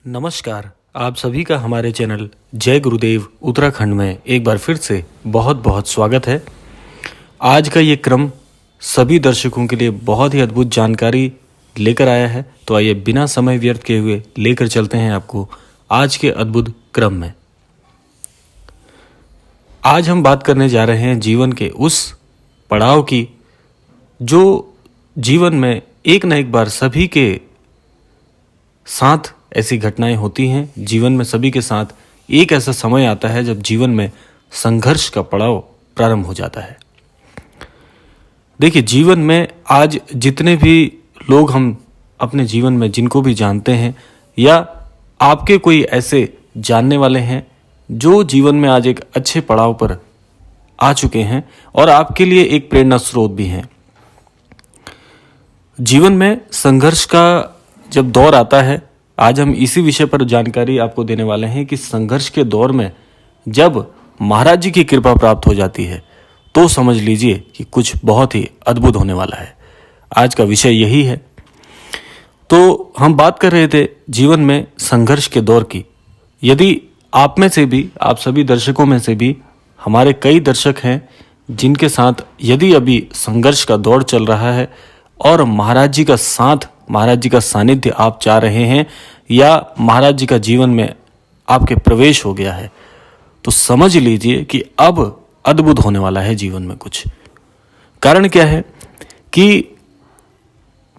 नमस्कार। आप सभी का हमारे चैनल जय गुरुदेव उत्तराखंड में एक बार फिर से बहुत बहुत स्वागत है। आज का ये क्रम सभी दर्शकों के लिए बहुत ही अद्भुत जानकारी लेकर आया है, तो आइए बिना समय व्यर्थ किए हुए लेकर चलते हैं आपको आज के अद्भुत क्रम में। आज हम बात करने जा रहे हैं जीवन के उस पड़ाव की जो जीवन में एक न एक बार सभी के साथ ऐसी घटनाएं होती हैं। जीवन में सभी के साथ एक ऐसा समय आता है जब जीवन में संघर्ष का पड़ाव प्रारंभ हो जाता है। देखिए, जीवन में आज जितने भी लोग हम अपने जीवन में जिनको भी जानते हैं या आपके कोई ऐसे जानने वाले हैं जो जीवन में आज एक अच्छे पड़ाव पर आ चुके हैं और आपके लिए एक प्रेरणा स्रोत भी हैं। जीवन में संघर्ष का जब दौर आता है, आज हम इसी विषय पर जानकारी आपको देने वाले हैं कि संघर्ष के दौर में जब महाराज जी की कृपा प्राप्त हो जाती है तो समझ लीजिए कि कुछ बहुत ही अद्भुत होने वाला है। आज का विषय यही है। तो हम बात कर रहे थे जीवन में संघर्ष के दौर की। यदि आप में से भी, आप सभी दर्शकों में से भी हमारे कई दर्शक हैं जिनके साथ यदि अभी संघर्ष का दौर चल रहा है और महाराज जी का साथ, महाराज जी का सानिध्य आप चाह रहे हैं या महाराज जी का जीवन में आपके प्रवेश हो गया है, तो समझ लीजिए कि अब अद्भुत होने वाला है जीवन में कुछ। कारण क्या है कि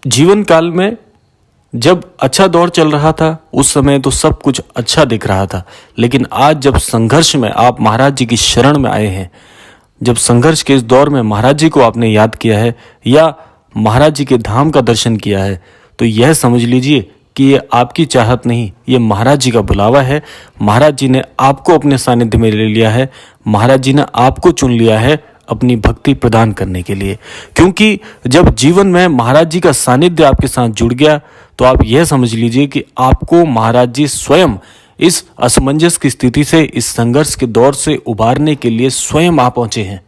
जीवन काल में जब अच्छा दौर चल रहा था उस समय तो सब कुछ अच्छा दिख रहा था, लेकिन आज जब संघर्ष में आप महाराज जी की शरण में आए हैं, जब संघर्ष के इस दौर में महाराज जी को आपने याद किया है या महाराज जी के धाम का दर्शन किया है, तो यह समझ लीजिए कि ये आपकी चाहत नहीं, ये महाराज जी का बुलावा है। महाराज जी ने आपको अपने सानिध्य में ले लिया है। महाराज जी ने आपको चुन लिया है अपनी भक्ति प्रदान करने के लिए। क्योंकि जब जीवन में महाराज जी का सानिध्य आपके साथ जुड़ गया तो आप यह समझ लीजिए कि आपको महाराज जी स्वयं इस असमंजस की स्थिति से, इस संघर्ष के दौर से उबारने के लिए स्वयं आ पहुंचे हैं।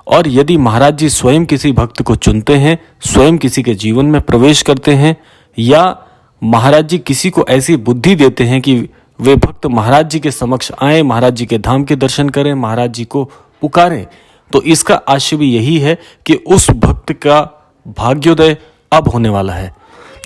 और यदि महाराज जी स्वयं किसी भक्त को चुनते हैं, स्वयं किसी के जीवन में प्रवेश करते हैं या महाराज जी किसी को ऐसी बुद्धि देते हैं कि वे भक्त महाराज जी के समक्ष आए, महाराज जी के धाम के दर्शन करें, महाराज जी को पुकारें, तो इसका आशय भी यही है कि उस भक्त का भाग्योदय अब होने वाला है।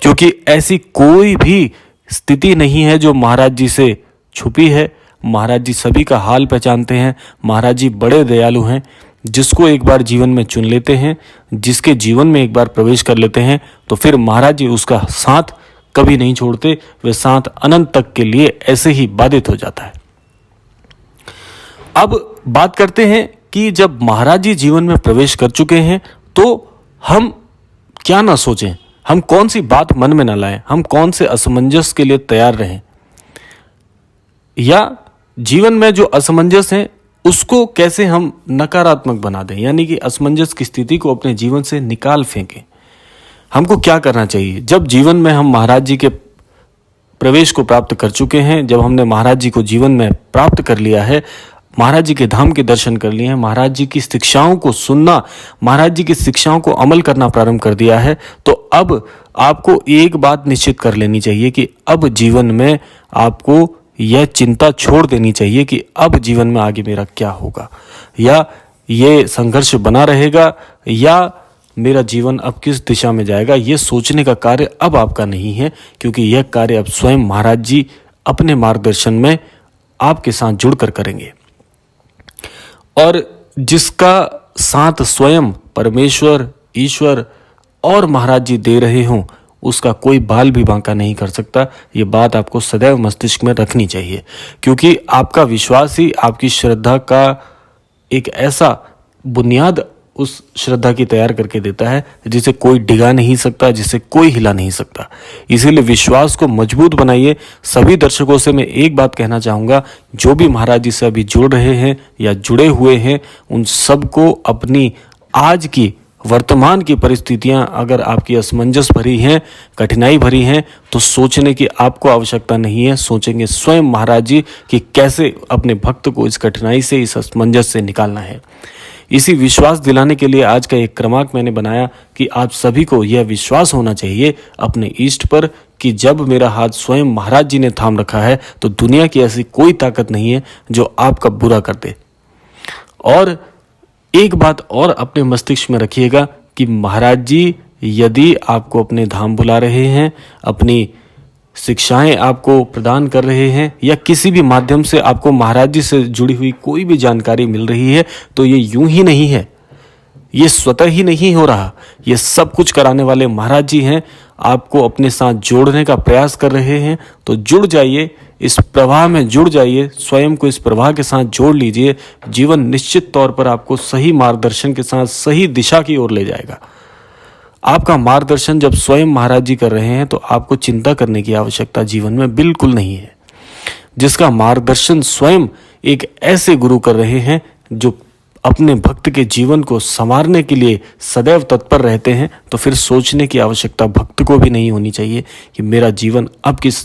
क्योंकि ऐसी कोई भी स्थिति नहीं है जो महाराज जी से छुपी है। महाराज जी सभी का हाल पहचानते हैं। महाराज जी बड़े दयालु हैं। जिसको एक बार जीवन में चुन लेते हैं, जिसके जीवन में एक बार प्रवेश कर लेते हैं, तो फिर महाराज जी उसका साथ कभी नहीं छोड़ते। वे साथ अनंत तक के लिए ऐसे ही बाधित हो जाता है। अब बात करते हैं कि जब महाराज जी जीवन में प्रवेश कर चुके हैं तो हम क्या ना सोचें, हम कौन सी बात मन में ना लाएं, हम कौन से असमंजस के लिए तैयार रहें, या जीवन में जो असमंजस है उसको कैसे हम नकारात्मक बना दें, यानी कि असमंजस की स्थिति को अपने जीवन से निकाल फेंकें। हमको क्या करना चाहिए जब जीवन में हम महाराज जी के प्रवेश को प्राप्त कर चुके हैं, जब हमने महाराज जी को जीवन में प्राप्त कर लिया है, महाराज जी के धाम के दर्शन कर लिए हैं, महाराज जी की शिक्षाओं को सुनना, महाराज जी की शिक्षाओं को अमल करना प्रारंभ कर दिया है, तो अब आपको एक बात निश्चित कर लेनी चाहिए कि अब जीवन में आपको यह चिंता छोड़ देनी चाहिए कि अब जीवन में आगे मेरा क्या होगा, या ये संघर्ष बना रहेगा, या मेरा जीवन अब किस दिशा में जाएगा। ये सोचने का कार्य अब आपका नहीं है, क्योंकि यह कार्य अब स्वयं महाराज जी अपने मार्गदर्शन में आपके साथ जुड़कर करेंगे। और जिसका साथ स्वयं परमेश्वर, ईश्वर और महाराज जी दे रहे हों, उसका कोई बाल भी बांका नहीं कर सकता। ये बात आपको सदैव मस्तिष्क में रखनी चाहिए, क्योंकि आपका विश्वास ही आपकी श्रद्धा का एक ऐसा बुनियाद उस श्रद्धा की तैयार करके देता है जिसे कोई डिगा नहीं सकता, जिसे कोई हिला नहीं सकता। इसीलिए विश्वास को मजबूत बनाइए। सभी दर्शकों से मैं एक बात कहना चाहूँगा, जो भी महाराज जी से अभी जुड़ रहे हैं या जुड़े हुए हैं, उन सबको अपनी आज की वर्तमान की परिस्थितियां अगर आपकी असमंजस भरी हैं, कठिनाई भरी हैं, तो सोचने की आपको आवश्यकता नहीं है। सोचेंगे स्वयं महाराज जी कि कैसे अपने भक्त को इस कठिनाई से, इस असमंजस से निकालना है। इसी विश्वास दिलाने के लिए आज का एक क्रमांक मैंने बनाया कि आप सभी को यह विश्वास होना चाहिए अपने इष्ट पर कि जब मेरा हाथ स्वयं महाराज जी ने थाम रखा है तो दुनिया की ऐसी कोई ताकत नहीं है जो आपका बुरा कर दे। और एक बात और अपने मस्तिष्क में रखिएगा कि महाराज जी यदि आपको अपने धाम बुला रहे हैं, अपनी शिक्षाएं आपको प्रदान कर रहे हैं, या किसी भी माध्यम से आपको महाराज जी से जुड़ी हुई कोई भी जानकारी मिल रही है, तो ये यूं ही नहीं है, ये स्वतः ही नहीं हो रहा। ये सब कुछ कराने वाले महाराज जी हैं, आपको अपने साथ जोड़ने का प्रयास कर रहे हैं। तो जुड़ जाइए, इस प्रवाह में जुड़ जाइए, स्वयं को इस प्रवाह के साथ जोड़ लीजिए। जीवन निश्चित तौर पर आपको सही मार्गदर्शन के साथ सही दिशा की ओर ले जाएगा। आपका मार्गदर्शन जब स्वयं महाराज जी कर रहे हैं तो आपको चिंता करने की आवश्यकता जीवन में बिल्कुल नहीं है। जिसका मार्गदर्शन स्वयं एक ऐसे गुरु कर रहे हैं जो अपने भक्त के जीवन को संवारने के लिए सदैव तत्पर रहते हैं, तो फिर सोचने की आवश्यकता भक्त को भी नहीं होनी चाहिए कि मेरा जीवन अब किस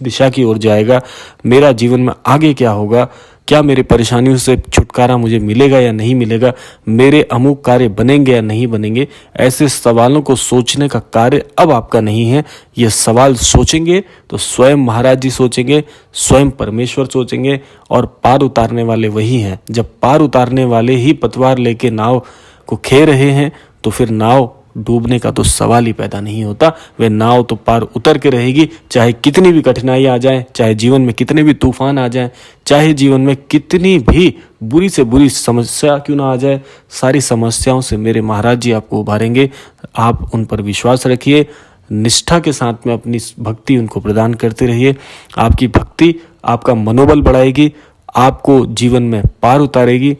दिशा की ओर जाएगा, मेरा जीवन में आगे क्या होगा, क्या मेरे परेशानियों से छुटकारा मुझे मिलेगा या नहीं मिलेगा, मेरे अमुक कार्य बनेंगे या नहीं बनेंगे। ऐसे सवालों को सोचने का कार्य अब आपका नहीं है। ये सवाल सोचेंगे तो स्वयं महाराज जी सोचेंगे, स्वयं परमेश्वर सोचेंगे, और पार उतारने वाले वही हैं। जब पार उतारने वाले ही पतवार लेके नाव को खे रहे हैं तो फिर नाव डूबने का तो सवाल ही पैदा नहीं होता। वे नाव तो पार उतर के रहेगी, चाहे कितनी भी कठिनाई आ जाए, चाहे जीवन में कितने भी तूफान आ जाए, चाहे जीवन में कितनी भी बुरी से बुरी समस्या क्यों ना आ जाए, सारी समस्याओं से मेरे महाराज जी आपको उभारेंगे। आप उन पर विश्वास रखिए, निष्ठा के साथ में अपनी भक्ति उनको प्रदान करते रहिए। आपकी भक्ति आपका मनोबल बढ़ाएगी, आपको जीवन में पार उतारेगी।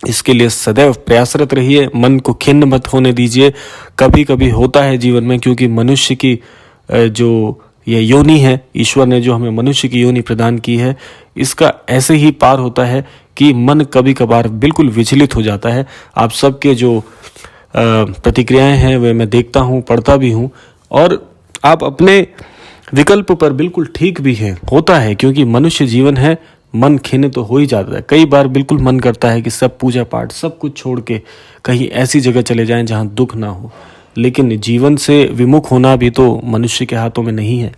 इसके लिए सदैव प्रयासरत रहिए, मन को खिन्न मत होने दीजिए। कभी कभी होता है जीवन में, क्योंकि मनुष्य की जो ये योनि है, ईश्वर ने जो हमें मनुष्य की योनि प्रदान की है, इसका ऐसे ही पार होता है कि मन कभी कभार बिल्कुल विचलित हो जाता है। आप सबके जो प्रतिक्रियाएं हैं वे मैं देखता हूँ, पढ़ता भी हूँ, और आप अपने विकल्प पर बिल्कुल ठीक भी हैं। होता है, क्योंकि मनुष्य जीवन है, मन खिन्न तो हो ही जाता है। कई बार बिल्कुल मन करता है कि सब पूजा पाठ सब कुछ छोड़ के कहीं ऐसी जगह चले जाएं जहां दुख ना हो, लेकिन जीवन से विमुख होना भी तो मनुष्य के हाथों में नहीं है।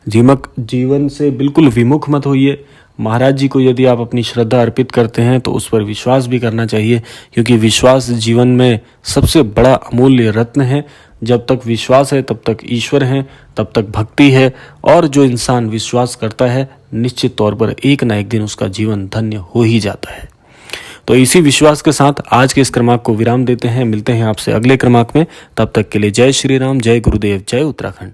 जीवन से बिल्कुल विमुख मत होइए। महाराज जी को यदि आप अपनी श्रद्धा अर्पित करते हैं तो उस पर विश्वास भी करना चाहिए, क्योंकि विश्वास जीवन में सबसे बड़ा अमूल्य रत्न है। जब तक विश्वास है तब तक ईश्वर है, तब तक भक्ति है, और जो इंसान विश्वास करता है निश्चित तौर पर एक ना एक दिन उसका जीवन धन्य हो ही जाता है। तो इसी विश्वास के साथ आज के इस क्रमांक को विराम देते हैं। मिलते हैं आपसे अगले क्रमांक में। तब तक के लिए जय श्री राम, जय गुरुदेव, जय उत्तराखंड।